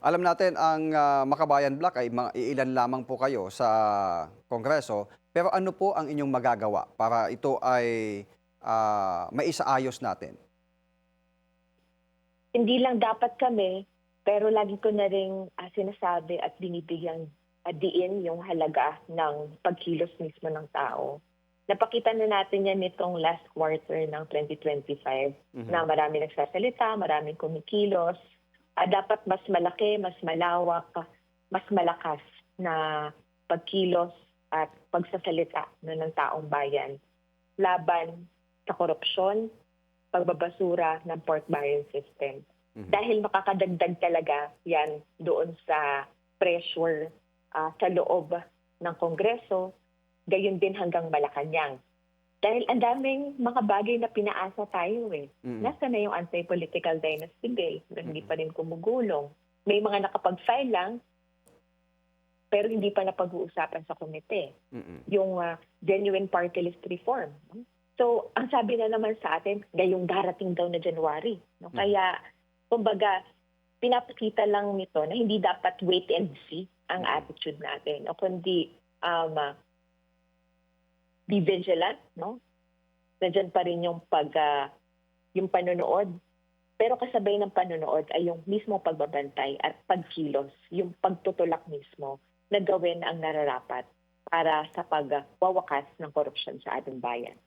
Alam natin ang Makabayan Block ay mga iilan lamang po kayo sa Kongreso. Pero ano po ang inyong magagawa para ito ay maisaayos natin? Hindi lang dapat kami, pero lagi ko na ring, sinasabi at binibigyang, diin yung halaga ng pagkilos mismo ng tao. Napakita na natin yan nitong last quarter ng 2025 Mhm. na marami nagsasalita, maraming kumikilos. Dapat mas malaki, mas malawak, mas malakas na pagkilos at pagsasalita ng taong bayan laban sa korupsyon, pagbabasura ng pork barrel system. Mhm. Dahil makakadagdag talaga yan doon sa pressure sa loob ng Kongreso, gayon din hanggang Malacanang. Dahil ang daming mga bagay na pinaasa tayo eh. Mm. Nasaan na yung anti-political dynasty bill na hindi Mm. pa rin kumugulong? May mga nakapag-file lang pero hindi pa napag-uusapan sa komite. Mm. Yung genuine party list reform. So, ang sabi na naman sa atin, ngayong darating daw na January. No? Mhm. Kaya, kumbaga, pinapakita lang nito na hindi dapat wait and see ang Mm. attitude natin. O kundi, be vigilant, no? Nandiyan pa rin yung yung panonood. Pero kasabay ng panonood ay yung mismo pagbabantay at pagkilos, yung pagtutulak mismo na gawin ang nararapat para sa pagwawakas ng korupsyon sa ating bayan.